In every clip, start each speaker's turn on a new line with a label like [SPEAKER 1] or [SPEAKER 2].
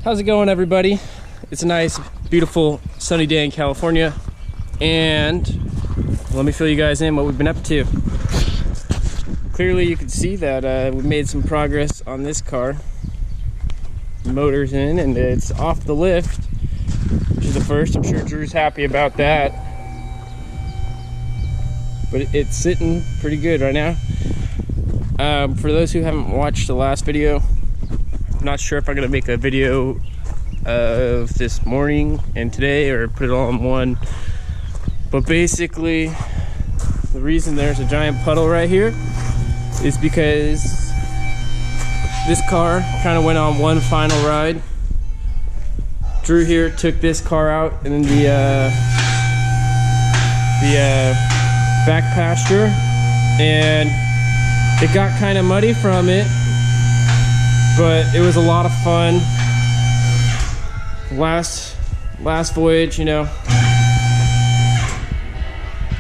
[SPEAKER 1] How's it going, everybody? It's a nice, beautiful, sunny day in California, and let me fill you guys in what we've been up to. Clearly, you can see that we made some progress on this car. The motor's in, and it's off the lift, which is the first. I'm sure Drew's happy about that. But it's sitting pretty good right now. For those who haven't watched the last video, I'm not sure if I'm gonna make a video of this morning and today or put it all in one, but basically the reason there's a giant puddle right here is because this car kind of went on one final ride. Drew here took this car out and then the back pasture, and it got kind of muddy from it, but it was a lot of fun. Last voyage, you know,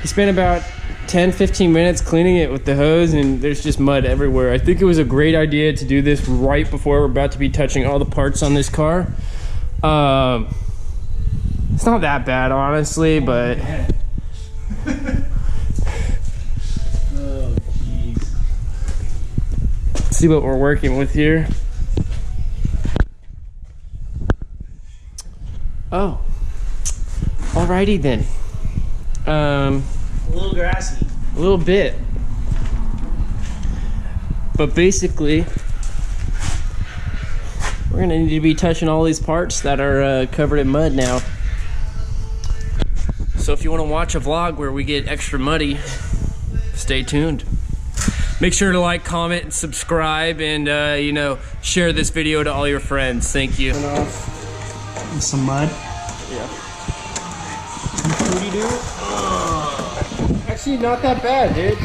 [SPEAKER 1] he spent about 10-15 minutes cleaning it with the hose, and there's just mud everywhere. I think it was a great idea to do this right before we're about to be touching all the parts on this car. It's not that bad, honestly, but see what we're working with here. Oh, alrighty then.
[SPEAKER 2] A little grassy.
[SPEAKER 1] A little bit. But basically, we're gonna need to be touching all these parts that are covered in mud now. So if you want to watch a vlog where we get extra muddy, stay tuned. Make sure to like, comment, and subscribe, and you know, share this video to all your friends. Thank you.
[SPEAKER 2] Some mud.
[SPEAKER 1] Yeah. Fruity, dude. Actually, not that bad, dude.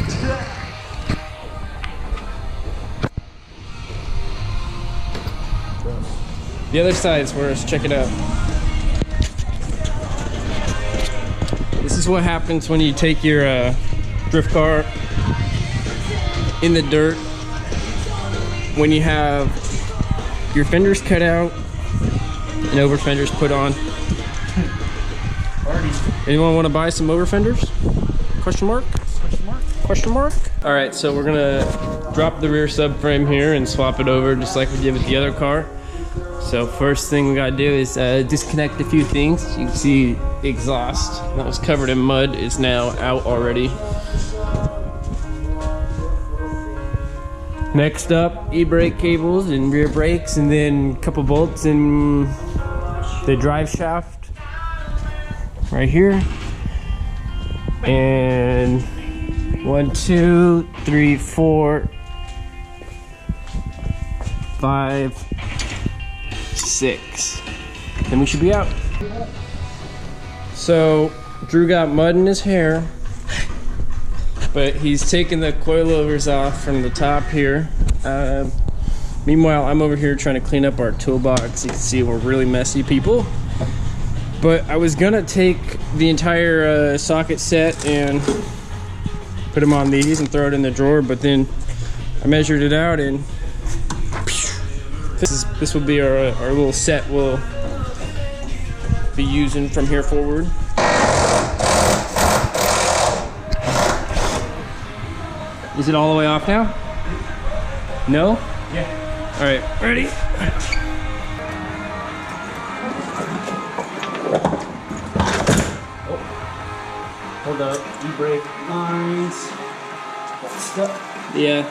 [SPEAKER 1] The other side's worse. Check it out. This is what happens when you take your drift car in the dirt. When you have your fenders cut out and over fenders put on. Anyone want to buy some over fenders? Question mark? Question mark? Question mark? All right, so we're gonna drop the rear subframe here and swap it over just like we did with the other car. So first thing we gotta do is disconnect a few things. You can see the exhaust that was covered in mud is now out already. Next up, e-brake cables and rear brakes, and then a couple bolts in the drive shaft right here. And 1, 2, 3, 4, 5, 6. Then we should be out. So Drew got mud in his hair, but he's taking the coilovers off from the top here. Meanwhile, I'm over here trying to clean up our toolbox. You can see we're really messy people. But I was gonna take the entire socket set and put them on these and throw it in the drawer, but then I measured it out, and this will be our little set we'll be using from here forward. Is it all the way off now? No?
[SPEAKER 2] Yeah.
[SPEAKER 1] All right, ready? Oh. Hold up.
[SPEAKER 2] E-brake lines. Got stuck.
[SPEAKER 1] Yeah.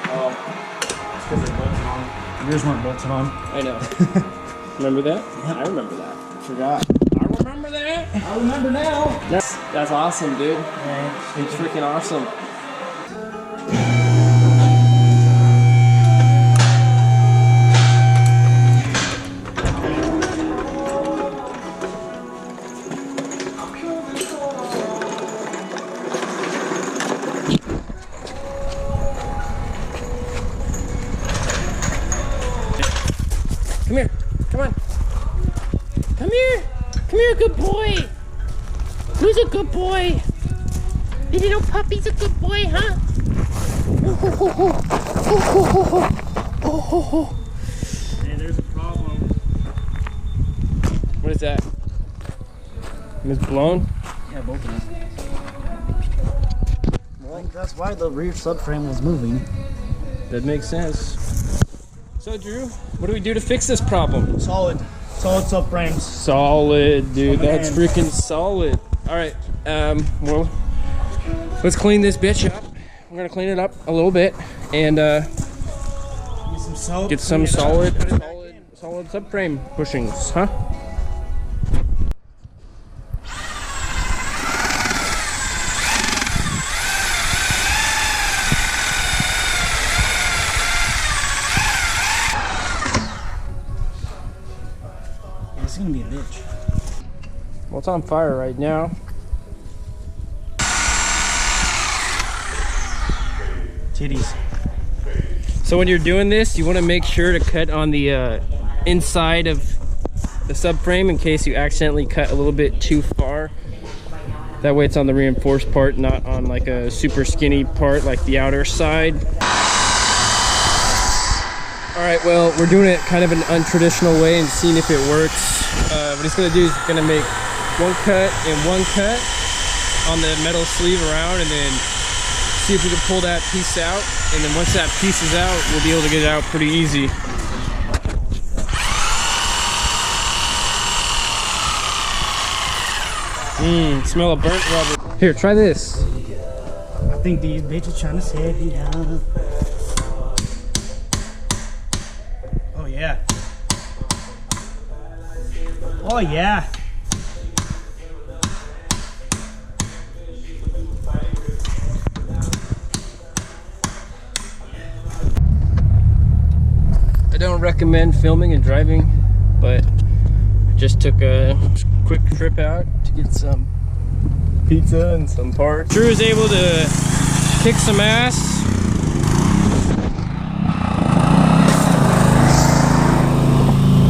[SPEAKER 2] Oh. It's because they're bolted on. Yours weren't bolted on.
[SPEAKER 1] I know. Remember that?
[SPEAKER 2] Yep.
[SPEAKER 1] I remember that.
[SPEAKER 2] Forgot.
[SPEAKER 1] I remember that.
[SPEAKER 2] I remember now.
[SPEAKER 1] That's awesome, dude.
[SPEAKER 2] Yeah.
[SPEAKER 1] It's freaking awesome. Come here. Come on. Come here. Come here, good boy. Who's a good boy? The little puppy's a good boy, huh? What is that? It's blown?
[SPEAKER 2] Yeah, both of them. I think that's why the rear subframe was moving.
[SPEAKER 1] That makes sense. So Drew, what do we do to fix this problem?
[SPEAKER 2] Solid subframes.
[SPEAKER 1] Solid, dude. That's freaking solid. All right. Well, let's clean this bitch up. We're gonna clean it up a little bit and
[SPEAKER 2] Get some soap.
[SPEAKER 1] get some solid subframe bushings, huh?
[SPEAKER 2] It's gonna be a bitch.
[SPEAKER 1] Well, it's on fire right now.
[SPEAKER 2] Titties.
[SPEAKER 1] So when you're doing this, you want to make sure to cut on the inside of the subframe in case you accidentally cut a little bit too far. That way it's on the reinforced part, not on like a super skinny part like the outer side. All right, well, we're doing it kind of an untraditional way and seeing if it works. What he's gonna do is he's gonna make one cut and one cut on the metal sleeve around, and then see if we can pull that piece out. And then once that piece is out, we'll be able to get it out pretty easy. Smell of burnt rubber. Here, try this.
[SPEAKER 2] I think these bitches trying to set me down. Oh yeah. Oh yeah.
[SPEAKER 1] I don't recommend filming and driving, but I just took a quick trip out to get some pizza and some parts. Drew was able to kick some ass.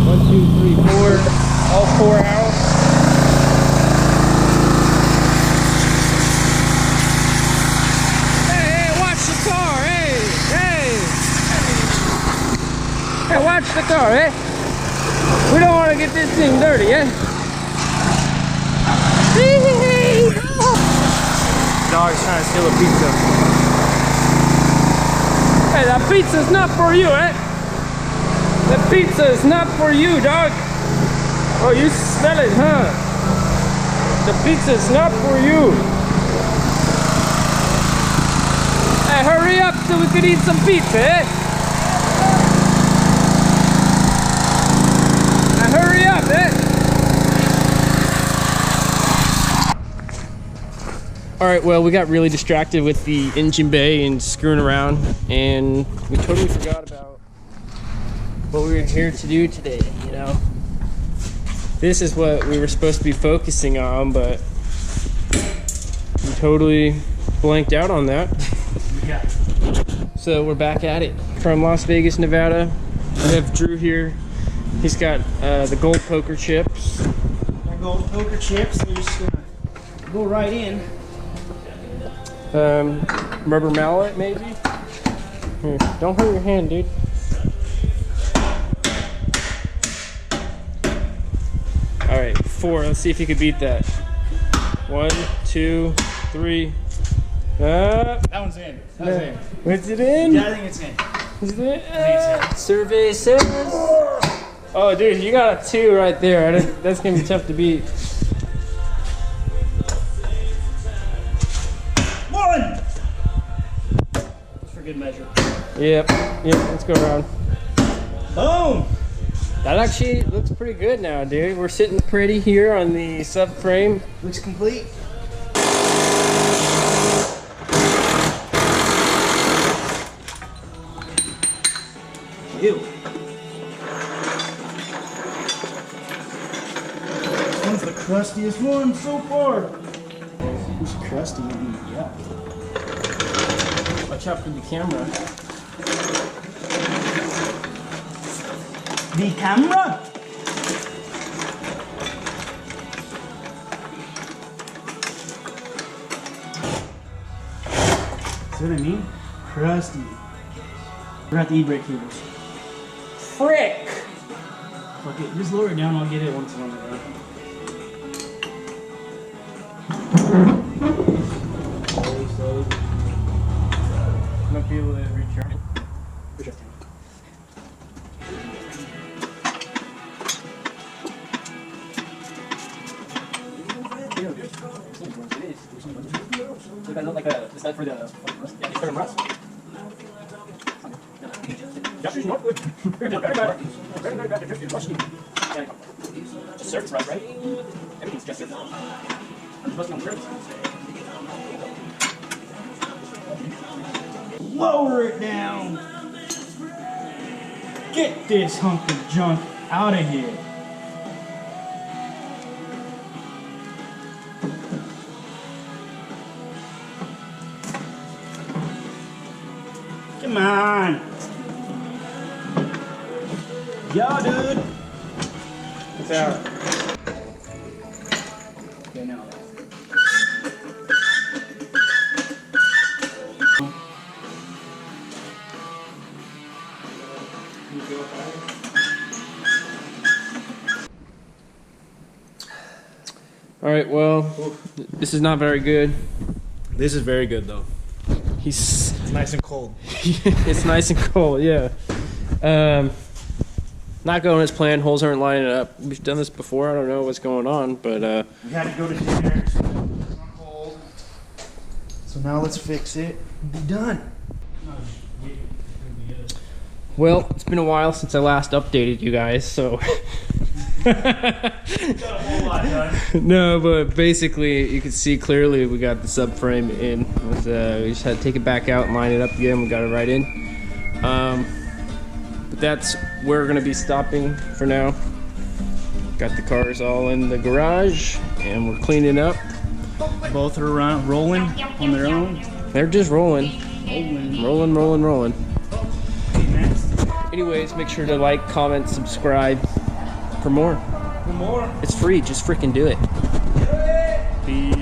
[SPEAKER 1] One, two, three, four. All four out. Hey, watch the car, hey, hey. Hey, watch the car, eh? We don't want to get this thing dirty, eh? Dog's trying to steal a pizza. Hey, that pizza's not for you, eh? The pizza is not for you, dog. Oh, you smell it, huh? The pizza's not for you. Hey, hurry up so we can eat some pizza, eh? Hurry up, eh? All right, well, we got really distracted with the engine bay and screwing around, and we totally forgot about what we were here to do today, you know? This is what we were supposed to be focusing on, but we totally blanked out on that.
[SPEAKER 2] Yeah.
[SPEAKER 1] So we're back at it. From Las Vegas, Nevada, we have Drew here. He's got the gold poker chips.
[SPEAKER 2] My gold poker chips, they're just gonna go right in.
[SPEAKER 1] Rubber mallet, maybe? Here, don't hurt your hand, dude. All right, 4. Let's see if you can beat that. 1, 2, 3.
[SPEAKER 2] That one's in. That one's in.
[SPEAKER 1] Is it in?
[SPEAKER 2] Yeah, I think it's in.
[SPEAKER 1] Is it? Survey says. Oh, dude, you got a 2 right there. That's gonna be tough to beat.
[SPEAKER 2] 1. Just for good measure.
[SPEAKER 1] Yep. Let's go around.
[SPEAKER 2] Boom.
[SPEAKER 1] That actually looks pretty good now, dude. We're sitting pretty here on the subframe.
[SPEAKER 2] Looks complete. Ew. This one's the crustiest one so far. Who's crusty? Yeah.
[SPEAKER 1] Watch out for the camera.
[SPEAKER 2] The camera? See what I mean? Crusty. We're at the e-brake cables.
[SPEAKER 1] Frick!
[SPEAKER 2] Fuck it. Just lower it down. I'll get it once it's on the ground. Slowly.
[SPEAKER 1] Might be able to reach your like a, is that for the rust? Yeah, it's for the rust. Just surface rust, right? Everything's just surface rust. It's rusting on the surface.
[SPEAKER 2] Lower it down. Get this hunk of junk out of here. Come on. Yeah, dude.
[SPEAKER 1] It's out.
[SPEAKER 2] Okay, now.
[SPEAKER 1] All right, well, this is not very good.
[SPEAKER 2] This is very good though.
[SPEAKER 1] It's
[SPEAKER 2] Nice and cold.
[SPEAKER 1] it's nice and cold, yeah. Not going as planned. Holes aren't lining up. We've done this before. I don't know what's going on, but
[SPEAKER 2] We had to go to dinner. So it's on hold. So now let's fix it and be done.
[SPEAKER 1] well, it's been a while since I last updated you guys, so.
[SPEAKER 2] Got a whole lot done.
[SPEAKER 1] No, but basically, you can see clearly we got the subframe in. We just had to take it back out and line it up again. We got it right in. But that's where we're gonna be stopping for now. Got the cars all in the garage, and we're cleaning up.
[SPEAKER 2] Both are rolling on their own.
[SPEAKER 1] They're just rolling, rolling.
[SPEAKER 2] Okay, next.
[SPEAKER 1] Anyways, make sure to like, comment, subscribe for more.
[SPEAKER 2] For more.
[SPEAKER 1] It's free. Just freaking do it.
[SPEAKER 2] Peace.